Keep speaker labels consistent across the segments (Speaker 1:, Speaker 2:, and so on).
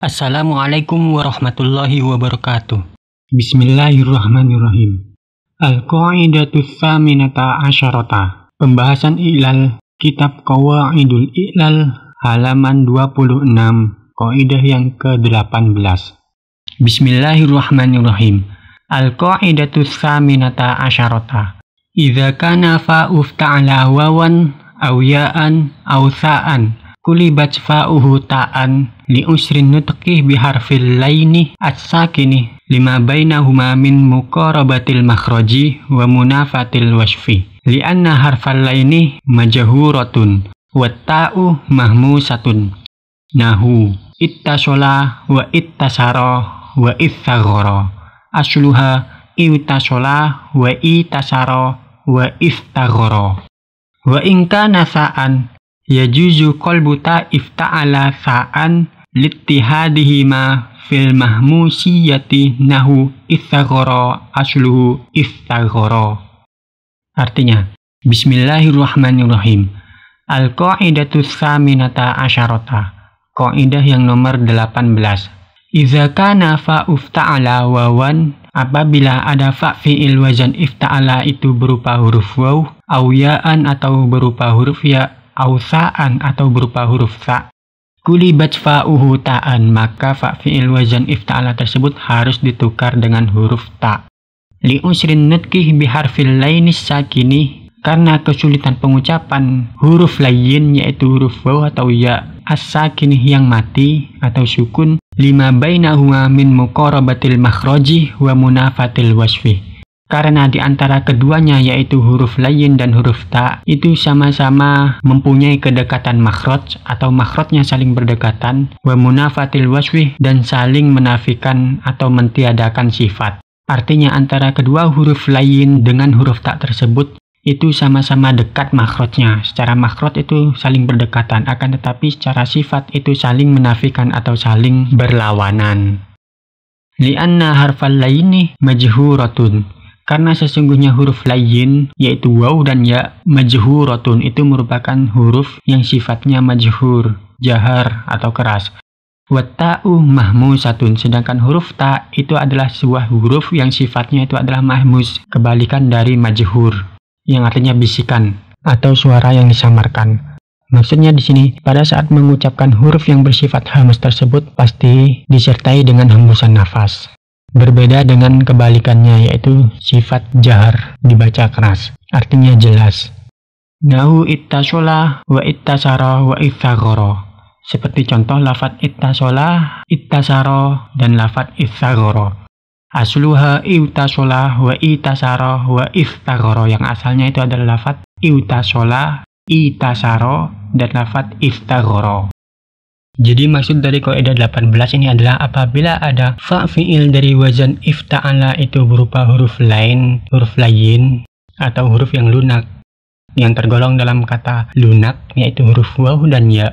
Speaker 1: Assalamualaikum warahmatullahi wabarakatuh. Bismillahirrahmanirrahim. Al-Qa'idatus Tsaminata Asyarata. Pembahasan I'lal, Kitab Qawaidul I'lal, halaman 26, Qaidah yang ke-18. Bismillahirrahmanirrahim. Al-Qa'idatus Tsaminata Asyarata. Idza kana fa'uf ta'ala wawan aw ya'an aw sa'an kulibat fa'uhu ta'an li usrin nutqih biharfil laini as-sakini lima bainahuma min muqarabatil makhraji wa munafatil wasfi li'anna harfal laini majhuratun wa ta'u mahmusatun nahu ittasola wa ittasara wa ittaghara asluha ittasola wa ittasara wa ittaghara wa in kana sa'an yajuzu qalbu ta'if ta'ala sa'an littihadihima fil mahmusiyati nahu istaghara asluhu istaghara. Artinya, Bismillahirrahmanirrahim. Al-Qa'idatus Tsaminata Asyarata. Qaidah yang nomor 18. Idza kana fa'uf ta'ala wawan, apabila ada fa' fi'il wazan ifta'ala itu berupa huruf waw, au ya'an atau berupa huruf ya, au sa'an atau berupa huruf sa'. Kulibat fa'uhu ta'an, maka fa' fi'il wazan ifta'ala tersebut harus ditukar dengan huruf ta'. Li usrin nutqih biharfil lainis sakini, karena kesulitan pengucapan huruf lain yaitu huruf waw atau ya as-sakini yang mati atau sukun, lima bainahuma min muqarabatil makhraji wa munafatil wasfi. Karena di antara keduanya yaitu huruf lain dan huruf ta itu sama-sama mempunyai kedekatan makhraj atau makhrajnya saling berdekatan, wa munafatil wasfi dan saling menafikan atau mentiadakan sifat. Artinya antara kedua huruf lain dengan huruf ta tersebut itu sama-sama dekat makhrajnya. Secara makhraj itu saling berdekatan, akan tetapi secara sifat itu saling menafikan atau saling berlawanan. Li'anna harfal laini majhuratun. Karena sesungguhnya huruf lain yaitu waw dan ya majhuratun itu merupakan huruf yang sifatnya majhur, jahar atau keras. Wa ta'u mahmusatun, sedangkan huruf ta itu adalah sebuah huruf yang sifatnya itu adalah mahmus, kebalikan dari majhur, yang artinya bisikan atau suara yang disamarkan. Maksudnya di sini pada saat mengucapkan huruf yang bersifat hamas tersebut pasti disertai dengan hembusan nafas. Berbeda dengan kebalikannya yaitu sifat jahar, dibaca keras, artinya jelas. Nahu ittasola wa ittasara wa ittaghara. Seperti contoh lafaz ittasola, ittasara dan lafaz ittaghara. Asluha ittasola wa ittasara wa ittaghara, yang asalnya itu adalah lafaz ittasola, ittasara dan lafaz ittaghara. Jadi maksud dari kaidah 18 ini adalah apabila ada fa' fi'il dari wazan ifta'ala itu berupa huruf lain atau huruf yang lunak yang tergolong dalam kata lunak yaitu huruf waw dan ya.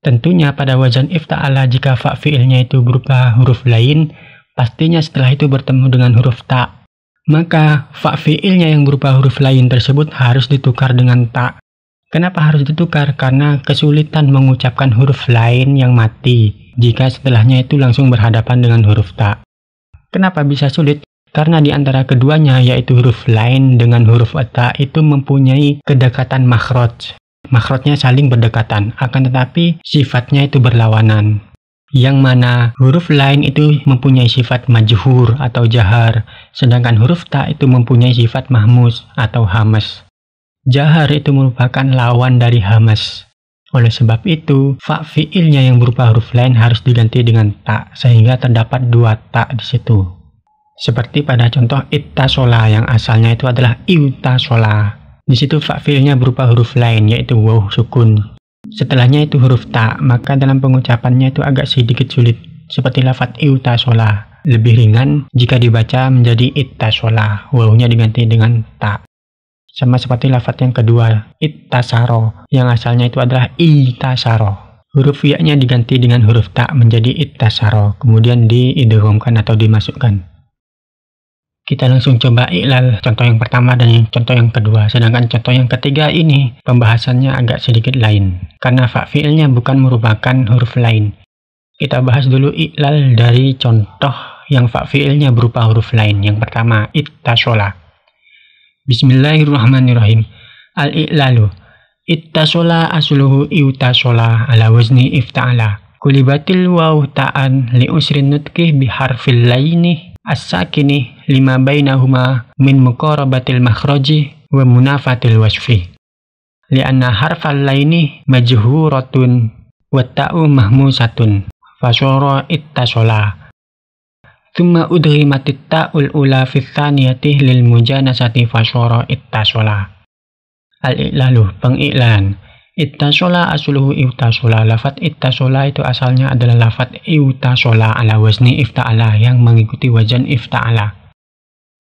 Speaker 1: Tentunya pada wazan ifta'ala jika fa' fi'ilnya itu berupa huruf lain, pastinya setelah itu bertemu dengan huruf ta'. Maka fa' fi'ilnya yang berupa huruf lain tersebut harus ditukar dengan ta'. Kenapa harus ditukar? Karena kesulitan mengucapkan huruf lain yang mati jika setelahnya itu langsung berhadapan dengan huruf ta. Kenapa bisa sulit? Karena di antara keduanya yaitu huruf lain dengan huruf ta itu mempunyai kedekatan makhraj. Makhrajnya saling berdekatan, akan tetapi sifatnya itu berlawanan. Yang mana huruf lain itu mempunyai sifat majhur atau jahar, sedangkan huruf ta itu mempunyai sifat mahmus atau hamas. Jahar itu merupakan lawan dari hamas. Oleh sebab itu, fa' fi'ilnya yang berupa huruf lain harus diganti dengan ta, sehingga terdapat dua ta di situ. Seperti pada contoh ittasola yang asalnya itu adalah ittasola. Di situ fa' fi'ilnya berupa huruf lain yaitu waw sukun. Setelahnya itu huruf ta, maka dalam pengucapannya itu agak sedikit sulit. Seperti lafaz ittasola, lebih ringan jika dibaca menjadi ittasola, wawnya diganti dengan ta. Sama seperti lafaz yang kedua, ittasaro, yang asalnya itu adalah ittasaro. Huruf ya-nya diganti dengan huruf ta menjadi ittasaro, kemudian diidghamkan atau dimasukkan. Kita langsung coba i'lal contoh yang pertama dan contoh yang kedua. Sedangkan contoh yang ketiga ini pembahasannya agak sedikit lain, karena fa' fi'ilnya bukan merupakan huruf lain. Kita bahas dulu i'lal dari contoh yang fa fi'ilnya berupa huruf lain. Yang pertama, ittasola. Bismillahirrahmanirrahim. Al-i'lalu. Ittasola asluhu iutasola ala wazni ifta'ala. Kulibatil waw ta'an li usrin nutki biharfil laini as-sakini lima bainahuma min muqarabatil makhraji wa munafatil wasfi. Lianna harfal laini majhuratun wa ta'u mahmusatun fasara ittasola. Thumma udghimatit ta'ul ula fi tsaniyati lil mujanasati fasara ittasola. Al-i'lalu, pengi'lan. Ittasola asluhu iutasola. Lafat ittasola itu asalnya adalah lafat iutasola ala wazni ifta'ala yang mengikuti wazan ifta'ala.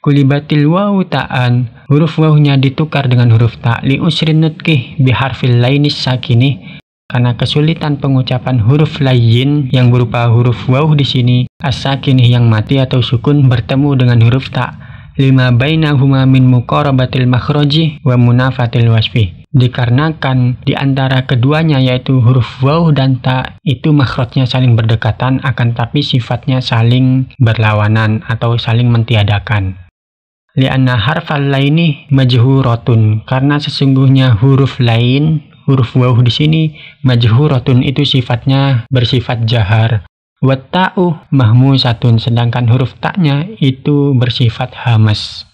Speaker 1: Kulibatil waw ta'an, huruf wawnya ditukar dengan huruf ta li usrin nutki biharfil lainis sakini, karena kesulitan pengucapan huruf lain yang berupa huruf waw di sini as-sakini yang mati atau sukun bertemu dengan huruf ta. Lima bainahuma min muqarabatil makhraji wa munafatil wasfi. Dikarenakan di antara keduanya yaitu huruf waw dan ta itu makhrajnya saling berdekatan akan tapi sifatnya saling berlawanan atau saling mentiadakan. Lianna harfal laini majhuratun, karena sesungguhnya huruf lain, huruf waw di sini majhuratun itu sifatnya bersifat jahar. Wa ta'u mahmusatun, sedangkan huruf ta'nya itu bersifat hamas.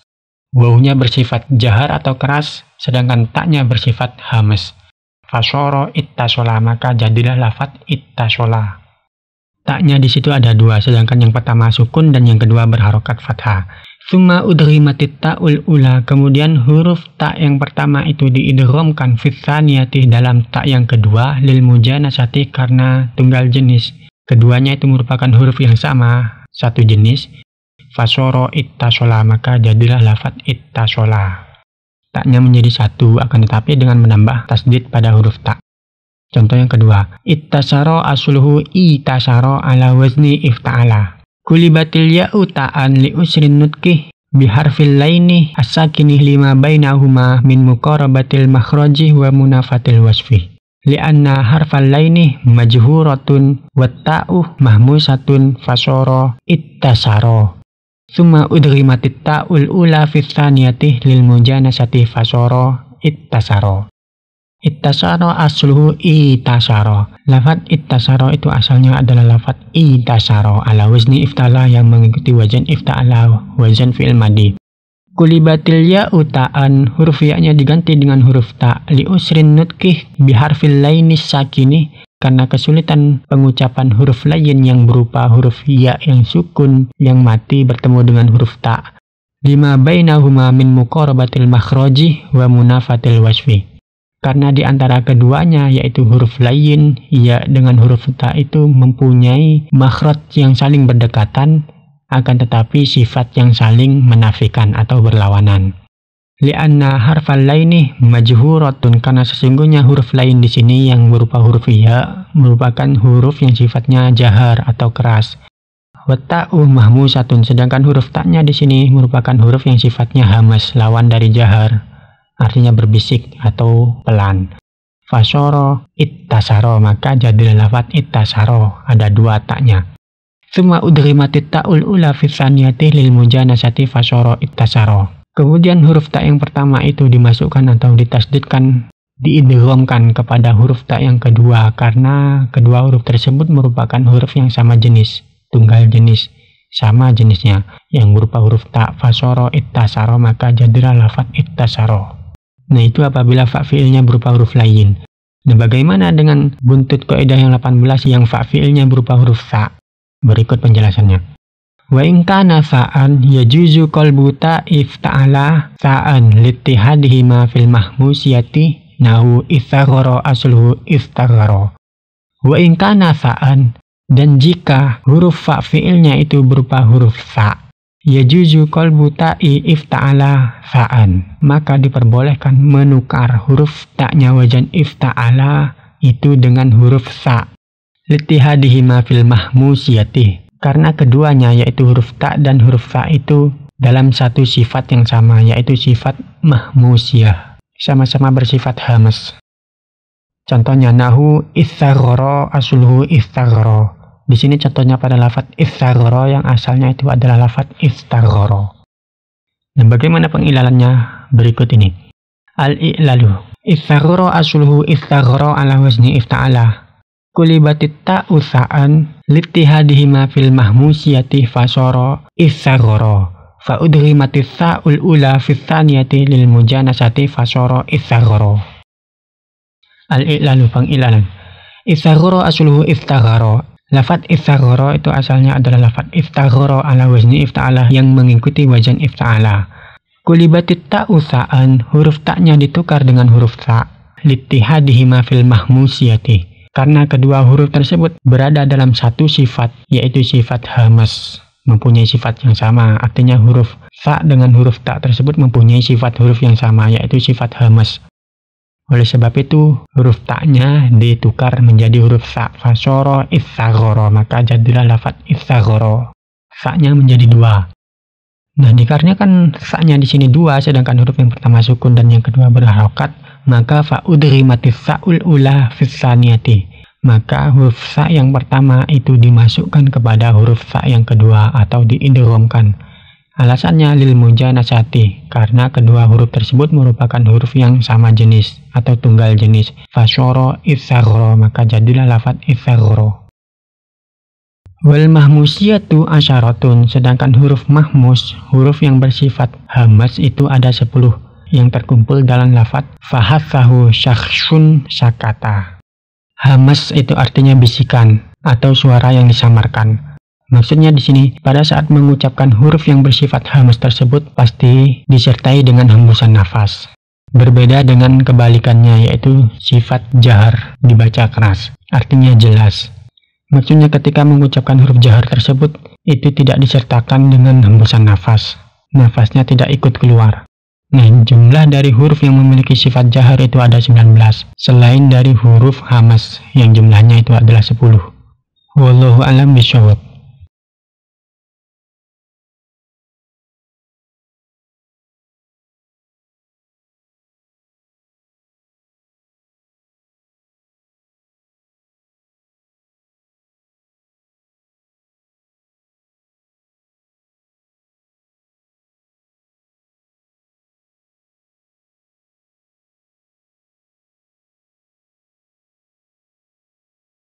Speaker 1: Wawnya bersifat jahar atau keras, sedangkan ta'nya bersifat hamas. Fasara ittasola, maka jadilah lafat ittasola. Ta'nya di situ ada dua, sedangkan yang pertama sukun dan yang kedua berharokat fathah. Tsumma udghimatit ta'ul ula, kemudian huruf ta yang pertama itu diidghamkan fi tsaniyati dalam ta yang kedua lil mujanasati karena tunggal jenis. Keduanya itu merupakan huruf yang sama, satu jenis. Fasara ittasola, maka jadilah lafat ittasola. Taknya menjadi satu, akan tetapi dengan menambah tasdid pada huruf ta. Contoh yang kedua, ittasara asluhu itasara ala wazni ifta'ala. Kulibatil ya'u ta'an li usrin nutki biharfil laini as-sakini lima bainahuma min muqarabatil makhraji wa munafatil wasfi. Lianna harfal laini majhuratun wa ta'u mahmusatun fasara ittasara. Tsumma udghimatit ta'ul ula fi tsaniyati lil mujanasati fasara ittasara. Ittasara asluhu itasara. Lafat ittasara itu asalnya adalah lafat itasara ala wazni ifta'ala yang mengikuti wazan ifta'ala, wazan fi'il madi. Kulibatil ya'u ta'an, huruf ya-nya diganti dengan huruf ta li usrin nutki biharfil lainis sakini, karena kesulitan pengucapan huruf lain yang berupa huruf ya yang sukun yang mati bertemu dengan huruf ta. Lima bainahuma min muqarabatil makhraji wa munafatil wasfi. Karena di antara keduanya yaitu huruf lain ya dengan huruf ta itu mempunyai makhraj yang saling berdekatan, akan tetapi sifat yang saling menafikan atau berlawanan. Lianna harfal laini majhuratun, karena sesungguhnya huruf lain di sini yang berupa huruf ya merupakan huruf yang sifatnya jahar atau keras. Wa ta'u mahmusatun, sedangkan huruf ta'nya di sini merupakan huruf yang sifatnya hamas, lawan dari jahar, artinya berbisik atau pelan. Fasara ittasara, maka jadilah lafat ittasara, ada dua ta'nya. Tsumma udghimatit ta'ul ula fi tsaniyati lil mujanasati fasara ittasara. Kemudian huruf ta yang pertama itu dimasukkan atau ditasdidkan, diidghamkan kepada huruf ta yang kedua karena kedua huruf tersebut merupakan huruf yang sama jenis, tunggal jenis, sama jenisnya yang berupa huruf ta. Fasara ittasara, maka jadilah lafat ittasara. Nah, itu apabila fa fi'ilnya berupa huruf lain. Nah, bagaimana dengan buntut kaidah yang 18 yang fa fi'ilnya berupa huruf ta? Berikut penjelasannya. Wa in kana fa'an yajuzu qalbu ta'if ta'ala fa'an littihadihima fil mahmusiyati nahu istaghara asluhu istaghara. Wa in kana fa'an, dan jika huruf fa fi'ilnya itu berupa huruf fa, yajuzu qalbu ta'if ta'ala fa'an, maka diperbolehkan menukar huruf ta'nya wazan ifta'ala itu dengan huruf fa. Littihadihima fil mahmusiyati, karena keduanya yaitu huruf ta dan huruf fa itu dalam satu sifat yang sama, yaitu sifat mahmusiyah, sama-sama bersifat hamas. Contohnya nahu istaghara asluhu istaghara. Di sini contohnya pada lafadz istaghara yang asalnya itu adalah lafadz istaghara. Dan bagaimana pengilalannya berikut ini. Al-i'lalu. Istaghara asluhu istaghara ala wazni ifta'ala. Kulibatit ta'u sa'an littihadihima fil mahmusiyati fasara istaghara. Fa'udrimatis sa'ul ula fis tsaniyati lil mujanasati fasara istaghara. Al-i'lalu pengilalan. Istaghara asluhu istaghara. Lafadz istaghara itu asalnya adalah lafadz istaghara ala wazni ifta'ala yang mengikuti wazan ifta'ala. Kulibatit ta'u sa'an, huruf ta'nya ditukar dengan huruf sa' littihadihima fil mahmusiyati, karena kedua huruf tersebut berada dalam satu sifat, yaitu sifat hamas, mempunyai sifat yang sama. Artinya huruf sa' dengan huruf ta' tersebut mempunyai sifat huruf yang sama, yaitu sifat hamas. Oleh sebab itu, huruf ta'nya ditukar menjadi huruf sa'. Fasara istaghara, maka jadilah lafadz istaghara. Sa'-nya menjadi 2. Nah, dikarenakan sa'-nya di sini 2, sedangkan huruf yang pertama sukun dan yang kedua berharokat, maka fa'udrimatis sa'ul ula fis tsaniyati. Maka huruf sa' yang pertama itu dimasukkan kepada huruf sa' yang kedua atau diidghamkan. Alasannya lil mujanasati, karena kedua huruf tersebut merupakan huruf yang sama jenis atau tunggal jenis. Fasara istaghara, maka jadilah lafadz istaghara. Wal mahmusiyatu asyaratun, sedangkan huruf mahmus, huruf yang bersifat hamas itu ada 10 yang terkumpul dalam lafadz fahassahu syakhsun sakata. Hamas itu artinya bisikan atau suara yang disamarkan. Maksudnya di sini, pada saat mengucapkan huruf yang bersifat hamas tersebut pasti disertai dengan hembusan nafas. Berbeda dengan kebalikannya, yaitu sifat jahar, dibaca keras, artinya jelas. Maksudnya ketika mengucapkan huruf jahar tersebut, itu tidak disertakan dengan hembusan nafas. Nafasnya tidak ikut keluar. Nah, jumlah dari huruf yang memiliki sifat jahar itu ada 19, selain dari huruf hamas yang jumlahnya itu adalah 10. Wallahu a'lam bishawab.